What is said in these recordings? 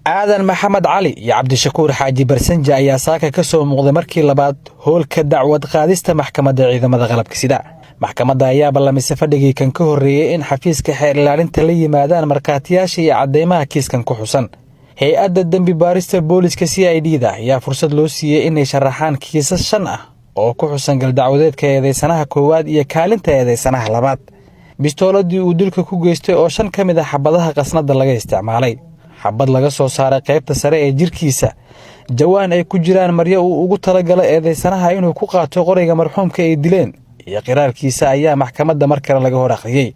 aadan maxamed cali iyo cabdishakuur xaaji barsanji ayaa saaka ka soo muuqday markii labaad hoolka dacwad qaadista maxkamadda ciidamada qalabka sida. maxkamadda ayaa ballamisay fadhigii kan ka horreeyay in xafiiska xeer ilaalinta la yimaadaan markhaatiyaasha iyo caddeymaha kiiskan ku xusan. hay-adda dembi baarista booliska CID-da ayaa fursad loo siiyey inay sharaxaan kiisas 5 ah oo ku xusan galdacwadeedka eedeysanaha koowaad iyo kaalinta eedeysanaha labaad. bistooladii uu dilka ku geystay oo 5 ka mid ah xabadaha qasnada laga isticmaalay, xabad laga soo saaray qaybta sare ee jirkiisa, jawaan ay ku jiraan maryo uu ugu talagalay eedeysanaha inuu ku qaato qoriga marxuumka ay dileen, iyo qiraarkiisa ayaa maxkamadda mar kale laga hor akhriyay.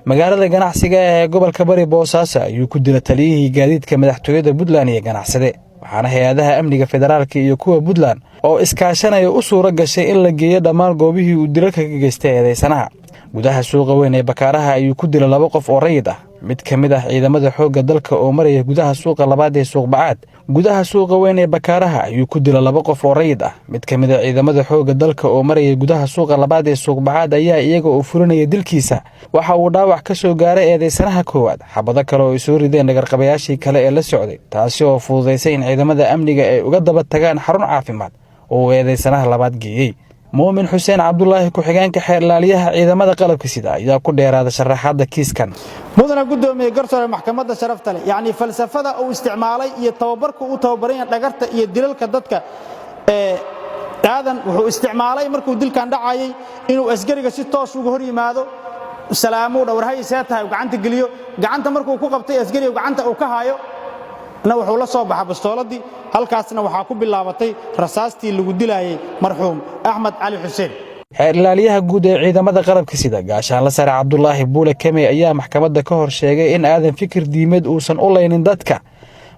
magaalada ganacsiga ee gobolka Bari Boosaaso ayuu ku dilay taliyihii gaadiidka madaxtooyada Puntland iyo ganacsade, waxaana hay'adaha amniga federaalka iyo kuwa Puntland oo iskaashanaya u suura gashay in la geeyo dhammaan goobihii uu dilalka ka geystay eedeysanaha. gudaha suuqa weyn ee Bakaaraha ayuu ku dilay 2 qof oo rayid ah, mid ka mid ah ciidamada xoogga dalka oo maraya gudaha suuqa labaad ee suuq Bacaad. gudaha suuqa weyn ee Bakaaraha ayuu ku dilay 2 qof oo rayid ah, mid ka mid ah ciidamada xoogga dalka oo maraya gudaha suuqa labaad ee suuq Bacaad ayaa iyaga oo fulinaya dilkiisa waxa uu dhaawac ka soo gaaray eedeysanaha koowaad. xabado kale oo soo rideen dhagarqabayaashii kale ee la socday, taasi oo fududeysay in ciidamada amniga ay uga daba tagaan xarun caafimaad oo eedeysanaha labaad geeyay. muumin xuseen cabdullaahi ku-xigeenka xeer ilaaliyaha ciidamada qalabka sida ayaa ku dheeraada sharaxaadda kiiskan. mudana gudoomiye garsoore maxkamadda sharafta leh, yacni falsafada uu isticmaalay iyo tababarku uu tababaran dhagarta iyo dilalka dadka aadan wuxuu isticmaalay markuu dilkan dhacayay inuu asgariga si toos uga hor yimaado, salaamu dhawrhaysa tahay gacanta geliyo, gacanta markuu ku qabtay asgariga gacanta uu ka hayo na wuxuu la soo baxay bastooladii. halkaasna waxaa ku bilaabatay rasaastii lagu dilayay marxuum Axmed Cali Xuseen. xeer ilaaliyaha guud ee ciidamada qalabka sida gaashaanle sare Cabdullaahi Buule Kame ayaa maxkamadda ka hor sheegay in aadan fikir diimeed uusan u leynin dadka,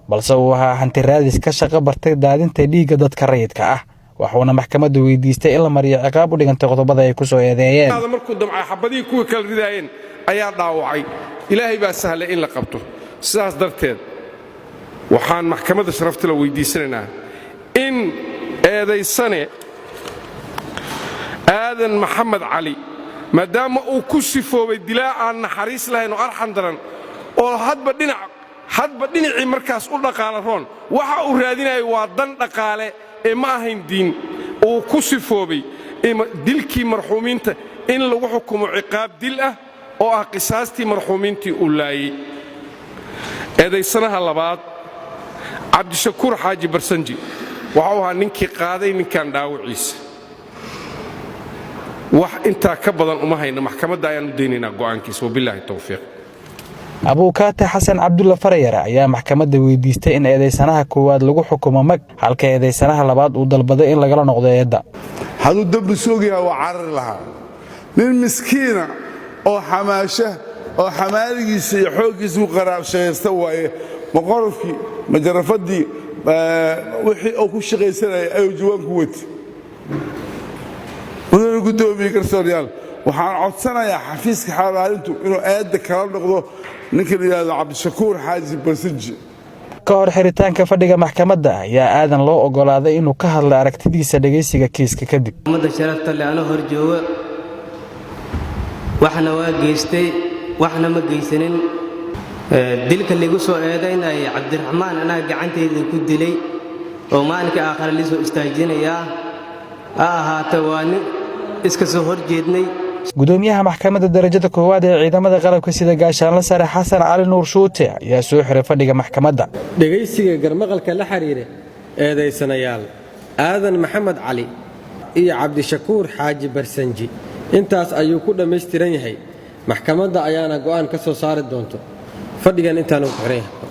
balse uu ahaa hanti raadis ka shaqo bartay daadinta dhiigga dadka rayidka ah. waxuuna maxkamadda weydiistay in la mariyo ciqaab u dhiganta qodobada ay ku soo eedeeyeen. markuu damcay xabadii kuwa kala ridaayeen ayaa dhaawacay, ilaahay baa sahlay in la qabto. sidaas darteed waxaan maxkamadda sharafta la weydiisanaynaa in eedaysane aadan maxamed cali maadaama uu ku sifoobay dilaa aan naxariis lahayn oo arxan daran oo hadba dhinacii markaas u dhaqaala roon, waxa uu raadinayo waa dan dhaqaale ee ma ahayn diin. uu ku sifoobay dilkii marxuumiinta in lagu xukumo ciqaab dil ah oo ah qisaastii marxuumiintii uu laayay. eedaysanaha labaad cabdishakuur xaaji barsanji waxa uu ahaa ninkii qaaday ninkan dhaawaciisa. wax intaa ka badan uma hayno, maxkamadda ayaan u daynaynaa go'aankiisa. wabilaahi tawfiiq. abuukaate xasan cabdulla farayare ayaa maxkamadda weydiistay in eedeysanaha koowaad lagu xukumo mag, halka eedeysanaha labaad uu dalbaday in lagala noqdo eedda. hadduu dambi soogyaha waa carari lahaa. nin miskiina oo xamaasha oo xamaaligiisa iyo xooggiisa u qaraabshaysta waaye, maqorofkii majarafadii wixii uu ku shaqaysanayay ayuu jawaan ku wati. mudane gudoomiye garsooryaal, waxaan codsanayaa xafiiska xeer ilaalintu inuu eedda kala noqdo ninka la yidhaahdo cabdishakuur xaaji barsanji. ka hor xiritaanka fadhiga maxkamadda ayaa aadan loo ogolaaday inuu ka hadlo aragtidiisa dhegaysiga kiiska kadib. maxkamadda sharafta leh anoo hor jooga, waxna waa geystay waxna ma geysanin. dilka lagu soo eedaynay cabdiraxmaan anaa gacantayda ku dilay oo maalinka aakhira la soo istaajinayaa ahaata waa nin iska soo horjeednay. gudoomiyaha maxkamadda darajada koowaad ee ciidamada qalabka sida gaashaanle sare xasan cali nuur shuute ayaa soo xiray fadhiga maxkamadda. dhegaysiga garmaqalka la xiriira eedaysanayaal aadan maxamed cali iyo cabdishakuur xaaji barsanji intaas ayuu ku dhammaystiran yahay. maxkamadda ayaana go'aan ka soo saari doonto. fadhigan intaanu ku xiran yahay.